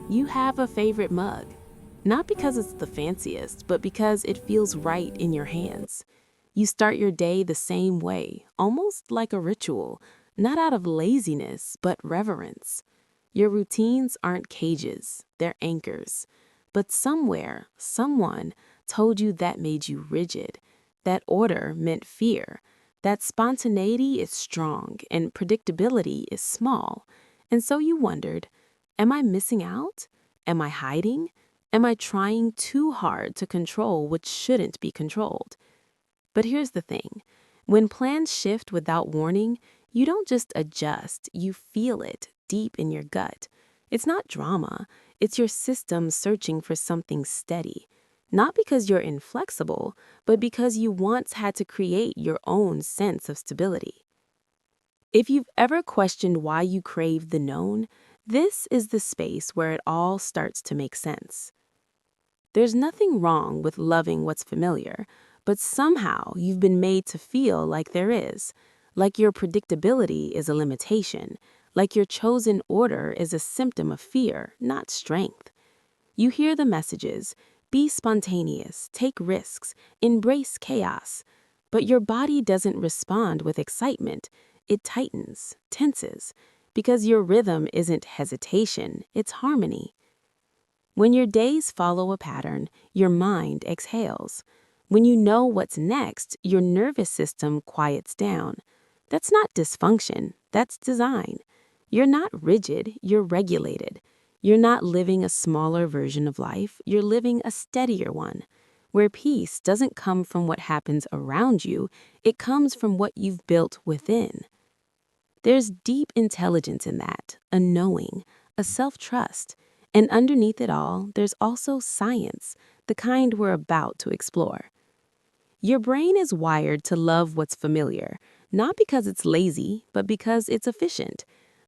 You have a favorite mug, not because it's the fanciest, but because it feels right in your hands. You start your day the same way, almost like a ritual, not out of laziness, but reverence. Your routines aren't cages, they're anchors. But somewhere, someone told you that made you rigid. That order meant fear. That spontaneity is strong and predictability is small. And so you wondered, am I missing out? Am I hiding? Am I trying too hard to control what shouldn't be controlled? But here's the thing. When plans shift without warning, you don't just adjust, you feel it deep in your gut. It's not drama, it's your system searching for something steady. Not because you're inflexible, but because you once had to create your own sense of stability. If you've ever questioned why you crave the known, this is the space where it all starts to make sense. There's nothing wrong with loving what's familiar, but somehow you've been made to feel like there is, like your predictability is a limitation, like your chosen order is a symptom of fear, not strength. You hear the messages, be spontaneous, take risks, embrace chaos, but your body doesn't respond with excitement. It tightens, tenses, because your rhythm isn't hesitation, it's harmony. When your days follow a pattern, your mind exhales. When you know what's next, your nervous system quiets down. That's not dysfunction, that's design. You're not rigid, you're regulated. You're not living a smaller version of life, you're living a steadier one, where peace doesn't come from what happens around you, it comes from what you've built within. There's deep intelligence in that, a knowing, a self-trust. And underneath it all, there's also science, the kind we're about to explore. Your brain is wired to love what's familiar, not because it's lazy, but because it's efficient.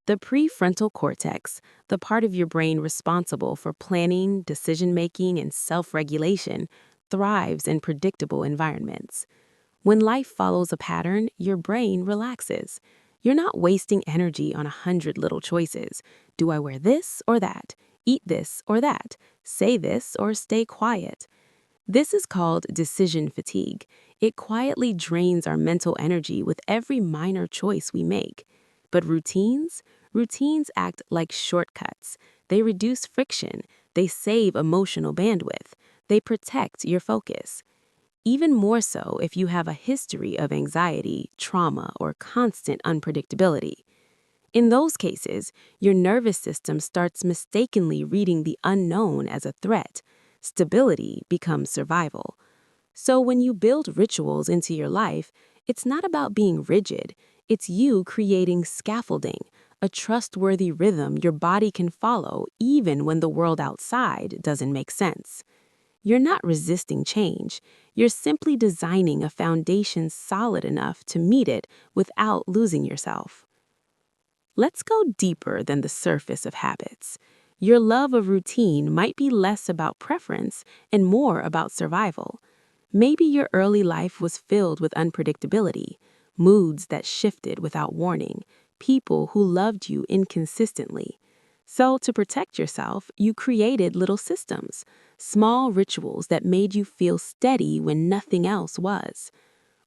The prefrontal cortex, the part of your brain responsible for planning, decision-making, and self-regulation, thrives in predictable environments. When life follows a pattern, your brain relaxes. You're not wasting energy on 100 little choices. Do I wear this or that? Eat this or that? Say this or stay quiet? This is called decision fatigue. It quietly drains our mental energy with every minor choice we make. But routines? Routines act like shortcuts. They reduce friction. They save emotional bandwidth. They protect your focus. Even more so if you have a history of anxiety, trauma, or constant unpredictability. In those cases, your nervous system starts mistakenly reading the unknown as a threat. Stability becomes survival. So when you build rituals into your life, it's not about being rigid. It's you creating scaffolding, a trustworthy rhythm your body can follow even when the world outside doesn't make sense. You're not resisting change. You're simply designing a foundation solid enough to meet it without losing yourself. Let's go deeper than the surface of habits. Your love of routine might be less about preference and more about survival. Maybe your early life was filled with unpredictability, moods that shifted without warning, people who loved you inconsistently. So, to protect yourself, you created little systems, small rituals that made you feel steady when nothing else was.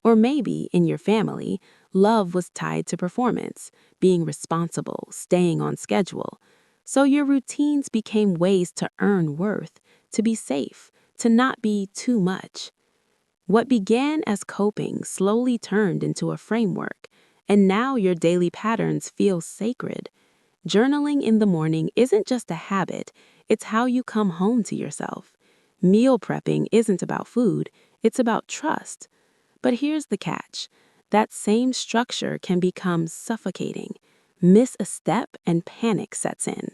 Or maybe, in your family, love was tied to performance, being responsible, staying on schedule. So your routines became ways to earn worth, to be safe, to not be too much. What began as coping slowly turned into a framework, and now your daily patterns feel sacred. Journaling in the morning isn't just a habit, it's how you come home to yourself. Meal prepping isn't about food, it's about trust. But here's the catch. That same structure can become suffocating. Miss a step and panic sets in.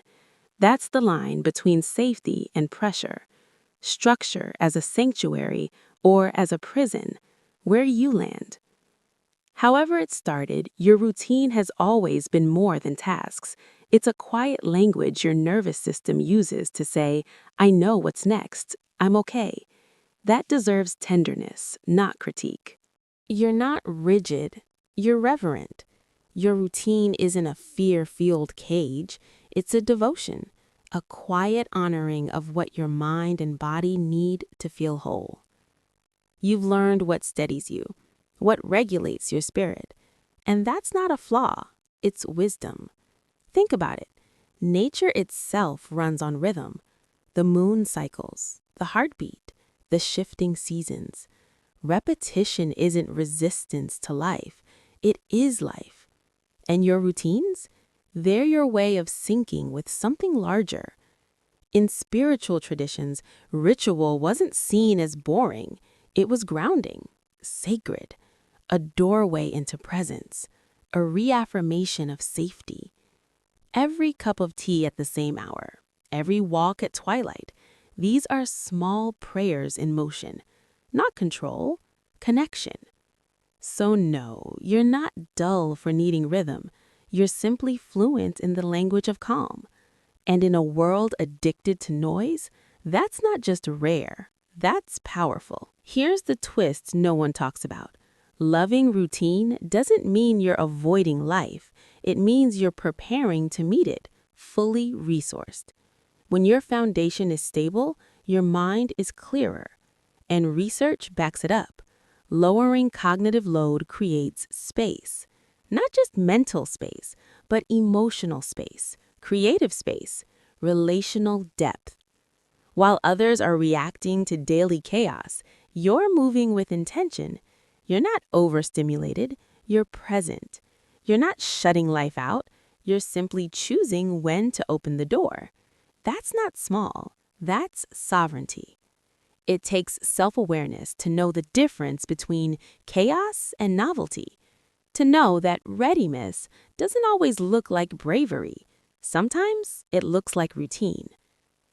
That's the line between safety and pressure. Structure as a sanctuary or as a prison, where you land. However it started, your routine has always been more than tasks. It's a quiet language your nervous system uses to say, I know what's next, I'm okay. That deserves tenderness, not critique. You're not rigid, you're reverent. Your routine isn't a fear-fueled cage, it's a devotion. a quiet honoring of what your mind and body need to feel whole. You've learned what steadies you, what regulates your spirit. And that's not a flaw, it's wisdom. Think about it. Nature itself runs on rhythm. The moon cycles, the heartbeat, the shifting seasons. Repetition isn't resistance to life, it is life. And your routines? They're your way of syncing with something larger. In spiritual traditions, ritual wasn't seen as boring. It was grounding, sacred, a doorway into presence, a reaffirmation of safety. Every cup of tea at the same hour, every walk at twilight, these are small prayers in motion, not control, connection. So no, you're not dull for needing rhythm. You're simply fluent in the language of calm. And in a world addicted to noise, that's not just rare, that's powerful. Here's the twist no one talks about. Loving routine doesn't mean you're avoiding life. It means you're preparing to meet it, fully resourced. When your foundation is stable, your mind is clearer. And research backs it up. Lowering cognitive load creates space. Not just mental space, but emotional space, creative space, relational depth. While others are reacting to daily chaos, you're moving with intention. You're not overstimulated, you're present. You're not shutting life out, you're simply choosing when to open the door. That's not small, that's sovereignty. It takes self-awareness to know the difference between chaos and novelty, to know that readiness doesn't always look like bravery. Sometimes it looks like routine.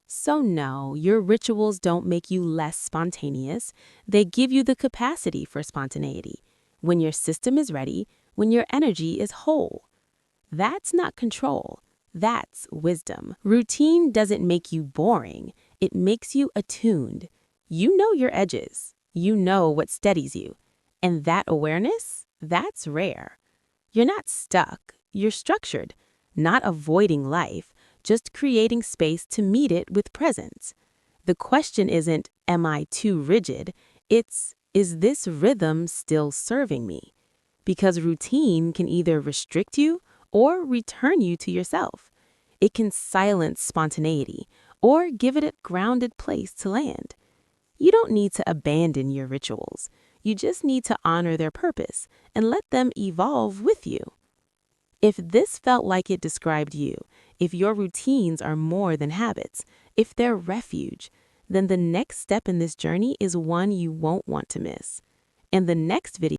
So no, your rituals don't make you less spontaneous. They give you the capacity for spontaneity. When your system is ready, when your energy is whole. That's not control. That's wisdom. Routine doesn't make you boring. It makes you attuned. You know your edges. You know what steadies you. And that awareness, that's rare. You're not stuck. You're structured. Not avoiding life, just creating space to meet it with presence. The question isn't, am I too rigid? It's, is this rhythm still serving me? Because routine can either restrict you or return you to yourself. It can silence spontaneity or give it a grounded place to land. You don't need to abandon your rituals. You just need to honor their purpose and let them evolve with you. If this felt like it described you, if your routines are more than habits, if they're refuge, then the next step in this journey is one you won't want to miss. In the next video,